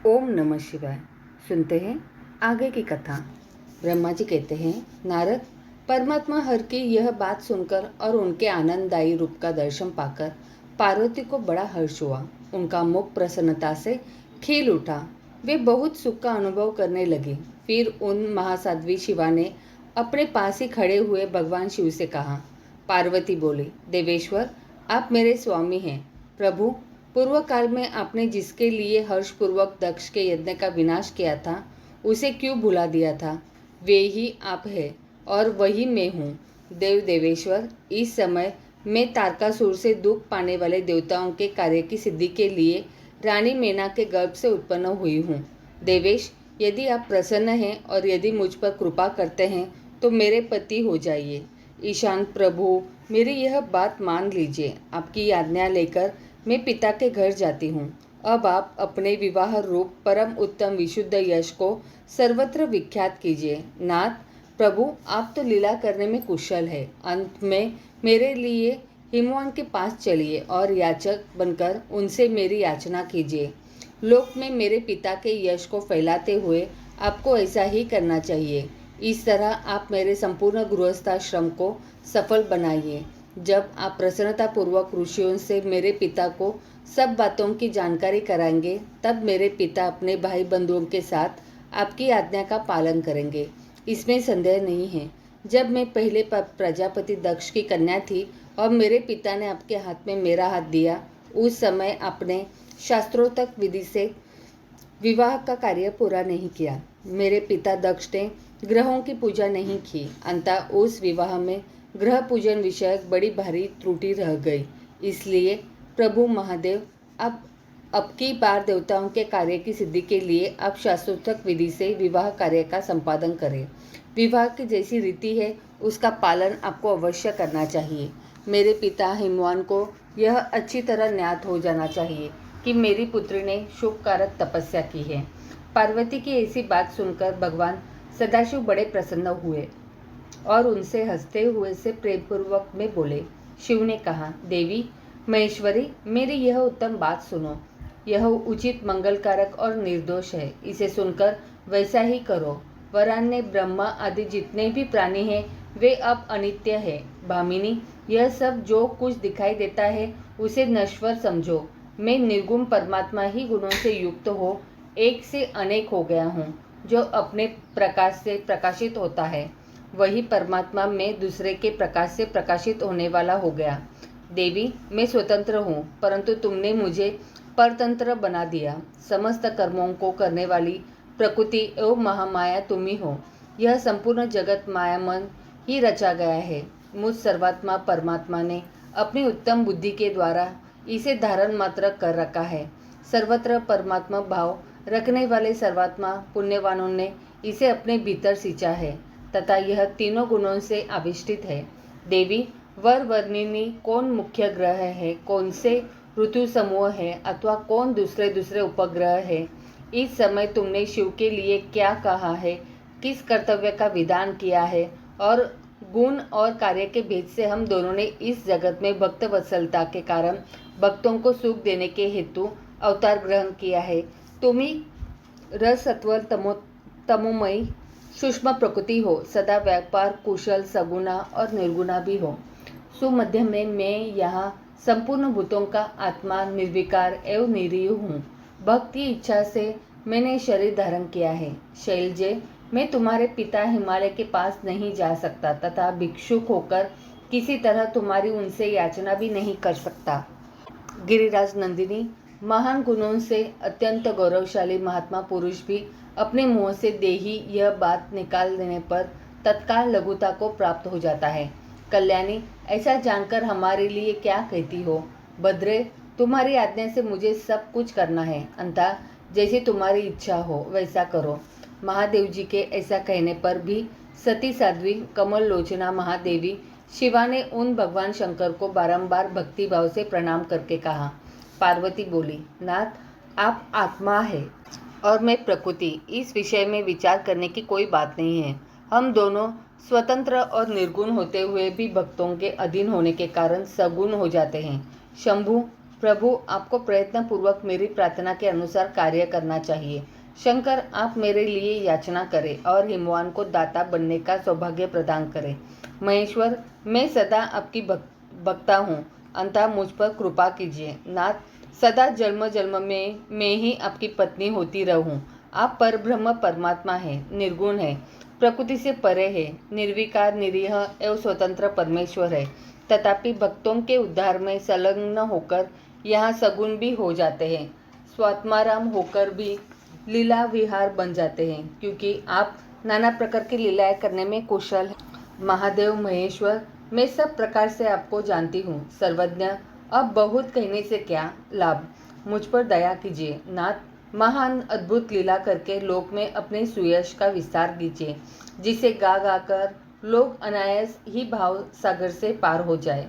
ओम नमः शिवाय। सुनते हैं आगे की कथा। ब्रह्मा जी कहते हैं, नारद, परमात्मा हर की यह बात सुनकर और उनके आनंददायी रूप का दर्शन पाकर पार्वती को बड़ा हर्ष हुआ। उनका मुख प्रसन्नता से खिल उठा। वे बहुत सुख का अनुभव करने लगी। फिर उन महासाध्वी शिवा ने अपने पास ही खड़े हुए भगवान शिव से कहा। पार्वती बोली, देवेश्वर, आप मेरे स्वामी हैं। प्रभु, पूर्व काल में आपने जिसके लिए हर्षपूर्वक दक्ष के यज्ञ का विनाश किया था, उसे क्यों भुला दिया था? वे ही आप हैं और वही मैं हूँ। देव देवेश्वर, इस समय मैं तारकासुर से दुख पाने वाले देवताओं के कार्य की सिद्धि के लिए रानी मैना के गर्भ से उत्पन्न हुई हूँ। देवेश, यदि आप प्रसन्न हैं और यदि मुझ पर कृपा करते हैं तो मेरे पति हो जाइए। ईशान प्रभु, मेरी यह बात मान लीजिए। आपकी आज्ञा लेकर मैं पिता के घर जाती हूँ। अब आप अपने विवाह रूप परम उत्तम विशुद्ध यश को सर्वत्र विख्यात कीजिए। नाथ प्रभु, आप तो लीला करने में कुशल है। अंत में मेरे लिए हिमवान के पास चलिए और याचक बनकर उनसे मेरी याचना कीजिए। लोक में मेरे पिता के यश को फैलाते हुए आपको ऐसा ही करना चाहिए। इस तरह आप मेरे संपूर्ण गृहस्थाश्रम को सफल बनाइए। जब आप प्रसन्नतापूर्वक ऋषियों से मेरे पिता को सब बातों की जानकारी कराएंगे, तब मेरे पिता अपने भाई बंधुओं के साथ आपकी आज्ञा का पालन करेंगे। इसमें संदेह नहीं है। जब मैं पहले प्रजापति दक्ष की कन्या थी और मेरे पिता ने आपके हाथ में मेरा हाथ दिया, उस समय आपने शास्त्रोक्त विधि से विवाह का कार्य पूरा नहीं किया। मेरे पिता दक्ष ने ग्रहों की पूजा नहीं की। अंततः उस विवाह में ग्रह पूजन विषयक बड़ी भारी त्रुटि रह गई। इसलिए प्रभु महादेव, अब की बार देवताओं के कार्य की सिद्धि के लिए आप शास्त्रोक्त विधि से विवाह कार्य का संपादन करें। विवाह की जैसी रीति है उसका पालन आपको अवश्य करना चाहिए। मेरे पिता हिमवान को यह अच्छी तरह ज्ञात हो जाना चाहिए कि मेरी पुत्री ने शुभ कारक तपस्या की है। पार्वती की ऐसी बात सुनकर भगवान सदाशिव बड़े प्रसन्न हुए और उनसे हंसते हुए से प्रेमपूर्वक में बोले। शिव ने कहा, देवी महेश्वरी, मेरी यह उत्तम बात सुनो। यह उचित, मंगलकारक और निर्दोष है। इसे सुनकर वैसा ही करो। वरान्य ब्रह्मा आदि जितने भी प्राणी हैं वे अब अनित्य है। भामिनी, यह सब जो कुछ दिखाई देता है उसे नश्वर समझो। मैं निर्गुण परमात्मा ही गुणों से युक्त हो एक से अनेक हो गया हूँ, जो अपने प्रकाश से प्रकाशित होता है। वही परमात्मा मैं दूसरे के प्रकाश से प्रकाशित होने वाला हो गया। देवी, मैं स्वतंत्र हूँ, परंतु तुमने मुझे परतंत्र बना दिया। समस्त कर्मों को करने वाली प्रकृति एवं महामाया तुम ही हो। यह संपूर्ण जगत मायामन ही रचा गया है। मुझ सर्वात्मा परमात्मा ने अपनी उत्तम बुद्धि के द्वारा इसे धारण मात्र कर रखा है। सर्वत्र परमात्मा भाव रखने वाले सर्वात्मा पुण्यवानों ने इसे अपने भीतर सींचा है तथा यह तीनों गुणों से आविष्टित है। देवी, वर वर्णिनी कौन मुख्य ग्रह है, कौन से ऋतु समूह है अथवा कौन दूसरे दूसरे उपग्रह है, इस समय तुमने शिव के लिए क्या कहा है, किस कर्तव्य का विधान किया है और गुण और कार्य के भेद से हम दोनों ने इस जगत में भक्त वत्सलता के कारण भक्तों को सुख देने के हेतु अवतार ग्रहण किया है। तुम ही रसत्व तमोमयी सूक्ष्म प्रकृति हो, सदा व्यापार कुशल सगुना और निर्गुणा भी हो। सुमध्य में मैं यहाँ संपूर्ण भूतों का आत्मा निर्विकार एवं निरीह हूँ। भक्त की इच्छा से मैंने शरीर धारण किया है। शैलजे, मैं तुम्हारे पिता हिमालय के पास नहीं जा सकता तथा भिक्षुक होकर किसी तरह तुम्हारी उनसे याचना भी नहीं कर सकता। गिरिराज नंदिनी, महान गुणों से अत्यंत गौरवशाली महात्मा पुरुष भी अपने मुंह से देही यह बात निकाल देने पर तत्काल लघुता को प्राप्त हो जाता है। कल्याणी, ऐसा जानकर हमारे लिए क्या कहती हो? भद्रे, तुम्हारी आज्ञा से मुझे सब कुछ करना है। अंतः जैसी तुम्हारी इच्छा हो वैसा करो। महादेव जी के ऐसा कहने पर भी सती साध्वी कमल लोचना महादेवी शिवा ने उन भगवान शंकर को बारंबार भक्ति भाव से प्रणाम करके कहा। पार्वती बोली, नाथ, आप आत्मा है और मैं प्रकृति। इस विषय में विचार करने की कोई बात नहीं है। हम दोनों स्वतंत्र और निर्गुण होते हुए भी भक्तों के अधीन होने के कारण सगुण हो जाते हैं। शंभु, प्रभु, आपको प्रयत्न पूर्वक मेरी प्रार्थना के अनुसार कार्य करना चाहिए। शंकर, आप मेरे लिए याचना करें और हिमवान को दाता बनने का सौभाग्य प्रदान करें। महेश्वर, मैं सदा आपकी भक्ता हूँ, अतः मुझ पर कृपा कीजिए। नाथ, सदा जन्म जन्म में मैं ही आपकी पत्नी होती रहूं। आप परब्रह्म परमात्मा है, निर्गुण है, प्रकृति से परे है, निर्विकार, निरीह एवं स्वतंत्र परमेश्वर है। तथापि भक्तों के उद्धार में संलग्न होकर यहाँ सगुण भी हो जाते हैं, स्वात्माराम होकर भी लीला विहार बन जाते हैं, क्योंकि आप नाना प्रकार की लीलाएं करने में कुशल हैं। महादेव महेश्वर, मैं सब प्रकार से आपको जानती हूँ, सर्वज्ञ। अब बहुत कहने से क्या लाभ, मुझ पर दया कीजिए। नाथ, महान अद्भुत लीला करके लोक में अपने सुयश का विस्तार कीजिए, जिसे गा गा कर लोग अनायास ही भाव सागर से पार हो जाए।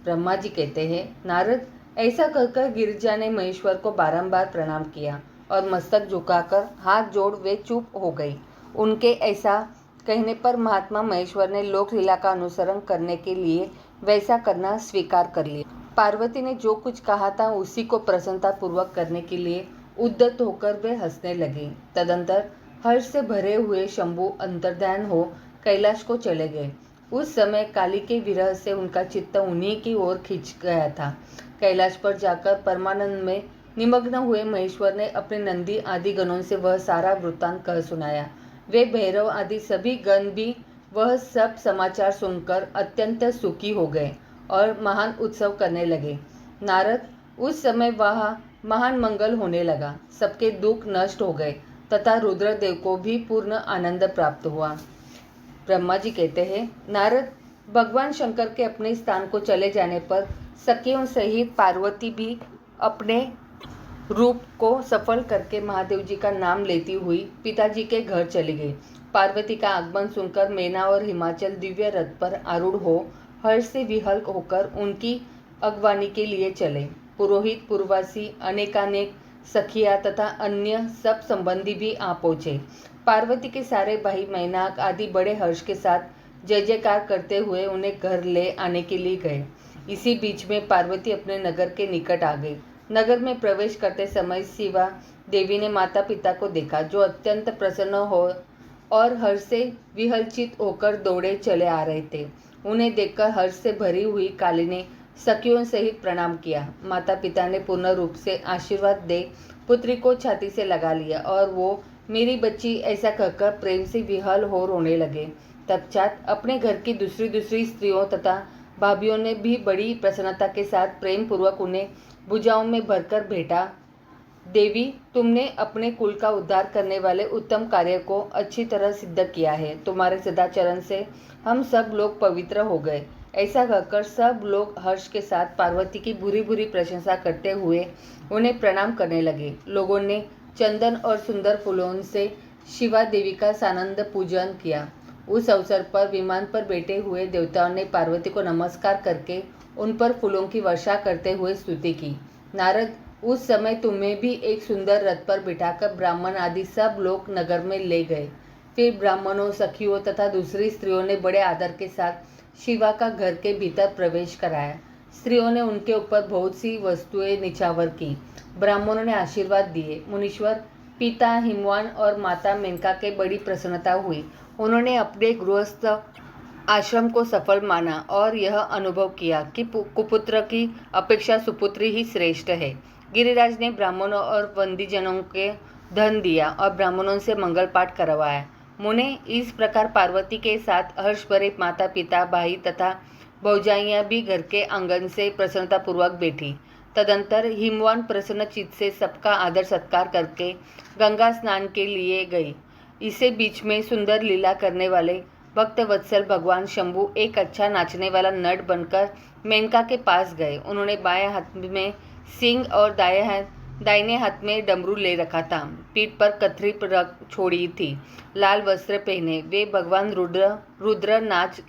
ब्रह्मा जी कहते हैं, नारद, ऐसा कहकर गिरिजा ने महेश्वर को बारंबार प्रणाम किया और मस्तक झुकाकर हाथ जोड़ वे चुप हो गई। उनके ऐसा कहने पर महात्मा महेश्वर ने लोक लीला का अनुसरण करने के लिए वैसा करना स्वीकार कर लिया। पार्वती ने जो कुछ कहा था उसी को प्रसन्नता पूर्वक करने के लिए उद्यत होकर वे हंसने लगे। तदंतर हर्ष से भरे हुए शंभु अंतर्ध्यान हो कैलाश को चले गए। उस समय काली के विरह से उनका चित्त उन्हीं की ओर खिंच गया था। कैलाश पर जाकर परमानंद में निमग्न हुए महेश्वर ने अपने नंदी आदि गणों से वह सारा वृत्तांत कह सुनाया। वे भैरव आदि सभी गण भी वह सब समाचार सुनकर अत्यंत सुखी हो गए और महान उत्सव करने लगे। नारद, उस समय वह महान मंगल होने लगा, सबके दुख नष्ट हो गए तथा रुद्रदेव को भी पूर्ण आनंद प्राप्त हुआ। ब्रह्मा जी कहते हैं, नारद, भगवान शंकर के अपने स्थान को चले जाने पर सखियों सहित पार्वती भी अपने रूप को सफल करके महादेव जी का नाम लेती हुई पिताजी के घर चली गई। पार्वती का आगमन सुनकर मैना और हिमाचल दिव्य रथ पर आरूढ़ हो हर्ष से विहल होकर उनकी अगवानी के लिए चले। पुरोहित, पूर्ववासी, अनेकानेक सखिया तथा अन्य सब संबंधी भी आ पहुँचे। पार्वती के सारे भाई मैनाक आदि बड़े हर्ष के साथ जय जयकार करते हुए उन्हें घर ले आने के लिए गए। इसी बीच में पार्वती अपने नगर के निकट आ गई। नगर में प्रवेश करते समय शिवा देवी ने माता पिता को देखा, जो अत्यंत प्रसन्न हो और हर्ष से विहलचित होकर दौड़े चले आ रहे थे। उन्हें देखकर हर्ष से भरी हुई काली ने सखियों सहित प्रणाम किया। माता पिता ने पूर्ण रूप से आशीर्वाद दे पुत्री को छाती से लगा लिया और वो मेरी बच्ची ऐसा कहकर प्रेम से विहल हो रोने लगे। तत्पश्चात अपने घर की दूसरी दूसरी स्त्रियों तथा भाभियों ने भी बड़ी प्रसन्नता के साथ प्रेम पूर्वक उन्हें भुजाओं में भरकर भेंटा। देवी, तुमने अपने कुल का उद्धार करने वाले उत्तम कार्य को अच्छी तरह सिद्ध किया है। तुम्हारे सदाचरण से हम सब लोग पवित्र हो गए। ऐसा कहकर सब लोग हर्ष के साथ पार्वती की बुरी बुरी प्रशंसा करते हुए उन्हें प्रणाम करने लगे। लोगों ने चंदन और सुंदर फूलों से शिवा देवी का सानंद पूजन किया। उस अवसर पर विमान पर बैठे हुए देवताओं ने पार्वती को नमस्कार करके उन पर फूलों की वर्षा करते हुए स्तुति की। नारद, उस समय तुम्हें भी एक सुंदर रथ पर बिठाकर ब्राह्मण आदि सब लोग नगर में ले गए। फिर ब्राह्मणों, सखियों तथा दूसरी स्त्रियों ने बड़े आदर के साथ शिवा का घर के भीतर प्रवेश कराया। स्त्रियों ने उनके ऊपर बहुत सी वस्तुएं निछावर की। ब्राह्मणों ने आशीर्वाद दिए। मुनीश्वर, पिता हिमवान और माता मेनका के बड़ी प्रसन्नता हुई। उन्होंने अपने गृहस्थ आश्रम को सफल माना और यह अनुभव किया कि कुपुत्र की अपेक्षा सुपुत्री ही श्रेष्ठ है। गिरिराज ने ब्राह्मणों और वंदीजनों के धन दिया और ब्राह्मणों से मंगल पाठ करवाया। मुने, इस प्रकार पार्वती के साथ हर्ष भरे माता पिता, भाई तथा भौजाइयाँ भी घर के आंगन से प्रसन्नतापूर्वक बैठी। तदंतर हिमवान प्रसन्न चित्त से सबका आदर सत्कार करके गंगा स्नान के लिए गई। इसे बीच में सुंदर लीला करने वाले भक्त वत्सल भगवान शंभु एक अच्छा नाचने वाला नट बनकर मेनका के पास गए। उन्होंने बाएं हाथ में सिंह और दाहिने हाथ में डमरू ले रखा था। पीठ पर कथरी रख छोड़ी थी। लाल वस्त्र पहने वे भगवान रुद्र नाच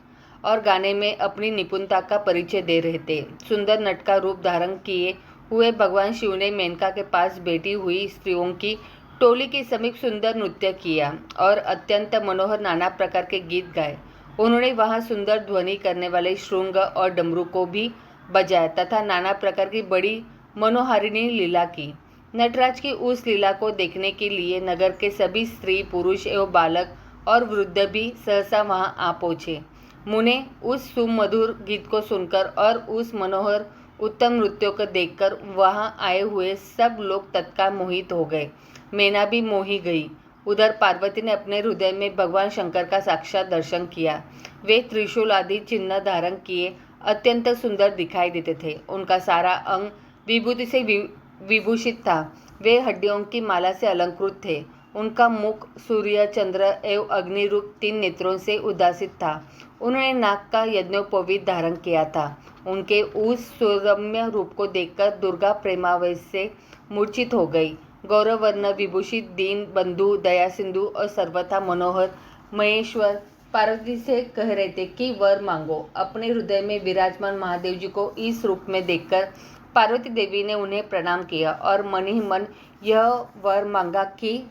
और गाने में अपनी निपुणता का परिचय दे रहे थे। सुंदर नट का रूप धारण किए हुए भगवान शिव ने मेनका के पास बैठी हुई स्त्रियों की टोली के समीप सुंदर नृत्य किया और अत्यंत मनोहर नाना प्रकार के गीत गाए। उन्होंने वहां सुंदर ध्वनि करने वाले श्रृंग और डमरू को भी बजाया तथा नाना प्रकार की बड़ी मनोहारिणी लीला की। नटराज की उस लीला को देखने के लिए नगर के सभी स्त्री, पुरुष एवं बालक और वृद्ध भी सहसा वहां आ पहुंचे। मुने उस सुमधुर गीत को सुनकर और उस मनोहर उत्तम नृत्यों को देखकर वहां आए हुए सब लोग तत्काल मोहित हो गए। मैना भी मोही गई। उधर पार्वती ने अपने हृदय में भगवान शंकर का साक्षात दर्शन किया। वे त्रिशूल आदि चिन्ह धारण किए अत्यंत सुंदर दिखाई देते थे। उनका सारा अंग विभूति से विभूषित था। वे हड्डियों की माला से अलंकृत थे। उनका मुख सूर्य, चंद्र एवं अग्नि रूप 3 नेत्रों से उद्भासित था। उन्होंने नाग का यज्ञोपवीत धारण किया था। उनके उस सुरम्य रूप को देखकर दुर्गा प्रेमावेश से मूर्छित हो गई। गौरवर्ण विभूषित दीन बंधु, दया सिंधु और सर्वथा मनोहर महेश्वर पार्वती से कह रहे थे कि वर मांगो। अपने हृदय में विराजमान महादेव जी को इस रूप में देखकर पार्वती देवी ने उन्हें प्रणाम किया और मन ही मन यह वर मांगा कि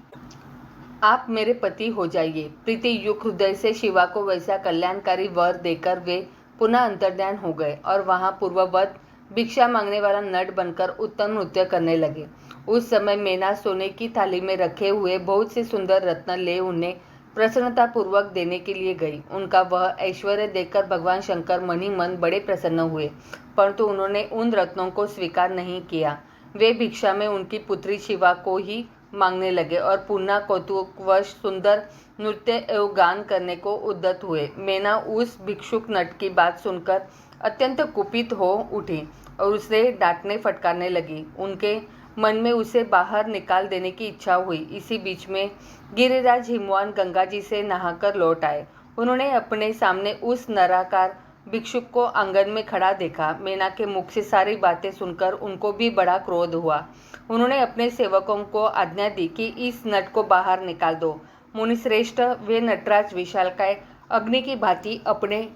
आप मेरे पति हो जाइए। प्रीति युक्त हृदय से शिवा को वैसा कल्याणकारी वर देकर वे पुनः अंतर्ध्यान हो गए और वहां पूर्ववत भिक्षा मांगने वाला नट बनकर उत्तम नृत्य करने लगे। उस समय मैना सोने की थाली में रखे हुए बहुत से सुंदर रत्न ले उन्हें प्रसन्नता पूर्वक देने के लिए गई। उनका वह ऐश्वर्य देखकर भगवान शंकर मन ही मन बड़े प्रसन्न हुए, परंतु उन्होंने उन रत्नों को स्वीकार नहीं किया। वे भिक्षा में उनकी पुत्री शिवा को ही मांगने लगे और पुनः कौतुकवश सुंदर नृत्य एवं गान करने को उद्यत हुए। मैना उस भिक्षुक नट की बात सुनकर अत्यंत कुपित हो उठी और उसे डांटने फटकारने लगी। उनके मन में उसे बाहर निकाल देने की इच्छा हुई। इसी बीच में गिरिराज हिमवान गंगा जी से नहाकर लौट आए। उन्होंने अपने सामने उस नराकार भिक्षुक को आंगन में खड़ा देखा। मैना के मुख से सारी बातें सुनकर उनको भी बड़ा क्रोध हुआ। उन्होंने अपने सेवकों को आज्ञा दी कि इस नट को बाहर निकाल दो। मुनिश्रेष्ठ, वे नटराज विशालकाय अग्नि की भांति अपने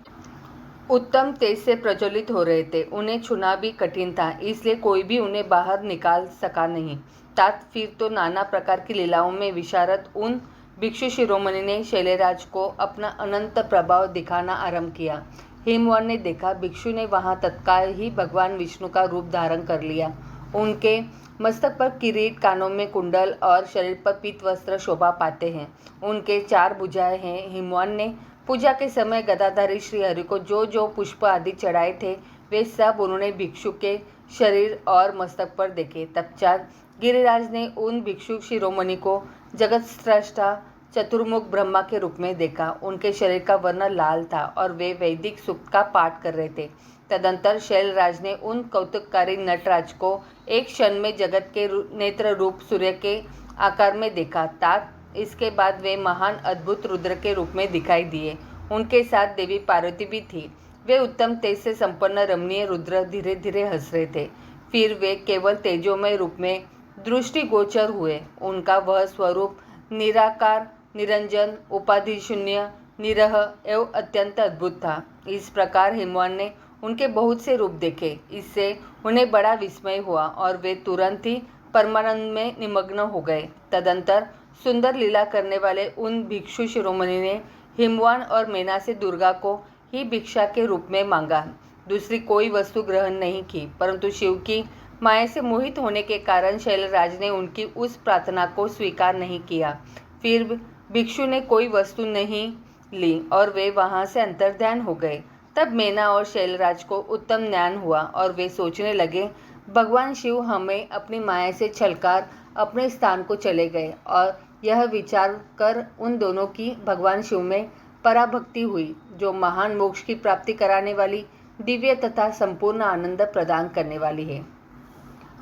उत्तम तेज से प्रज्वलित हो रहे थे। उन्हें छूना भी कठिन था, इसलिए कोई भी उन्हें बाहर निकाल सका नहीं। तात फिर तो नाना प्रकार की लीलाओं में विशारद उन भिक्षु शिरोमणि ने शैलराज को अपना अनंत प्रभाव दिखाना आरंभ किया। हिमवान ने देखा भिक्षु ने वहां तत्काल ही भगवान विष्णु का रूप धारण कर लिया। उनके मस्तक पर किरीट, कानों में कुंडल और शरीर पर पीत वस्त्र शोभा पाते हैं। उनके 4 भुजाएं हैं। हिमवान ने पूजा के समय गदाधारी श्री हरि को जो जो पुष्प आदि चढ़ाए थे वे सब उन्होंने भिक्षु के शरीर और मस्तक पर देखे। तत्पश्चात गिरिराज ने उन भिक्षु शिरोमणि को जगत स्रष्टा चतुर्मुख ब्रह्मा के रूप में देखा। उनके शरीर का वर्ण लाल था और वे वैदिक सूक्त का पाठ कर रहे थे। तदंतर शैलराज ने उन कौतुककारी नटराज को एक क्षण में जगत के नेत्र रूप सूर्य के आकार में देखा। तात इसके बाद वे महान अद्भुत रुद्र के रूप में दिखाई दिए। उनके साथ देवी पार्वती भी थी। वे उत्तम तेज से संपन्न रमणीय रुद्र धीरे धीरे हंस रहे थे। फिर वे केवल तेजोमय रूप में दृष्टिगोचर हुए। उनका वह स्वरूप निराकार, निरंजन, उपाधि शून्य, निरह एवं अत्यंत अद्भुत था। इस प्रकार हिमवान ने उनके बहुत से रूप देखे। इससे उन्हें बड़ा विस्मय हुआ और वे तुरंत ही परमानंद में निमग्न हो गए। तदंतर सुंदर लीला करने वाले उन भिक्षु शिरोमणि ने हिमवान और मैना से दुर्गा को ही भिक्षा के रूप में मांगा। दूसरी कोई वस्तु ग्रहण नहीं की, परंतु शिव की माया से मोहित होने के कारण शैलराज ने उनकी उस प्रार्थना को स्वीकार नहीं किया। फिर भिक्षु ने कोई वस्तु नहीं ली और वे वहां से अंतर्ध्यान हो गए। तब मैना और शैलराज को उत्तम ज्ञान हुआ और वे सोचने लगे, भगवान शिव हमें अपनी माया से छलकार अपने स्थान को चले गए। और यह विचार कर उन दोनों की भगवान शिव में पराभक्ति हुई, जो महान मोक्ष की प्राप्ति कराने वाली, दिव्य तथा संपूर्ण आनंद प्रदान करने वाली है।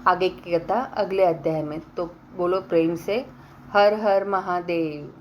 आगे की कथा अगले अध्याय में। तो बोलो प्रेम से हर हर महादेव।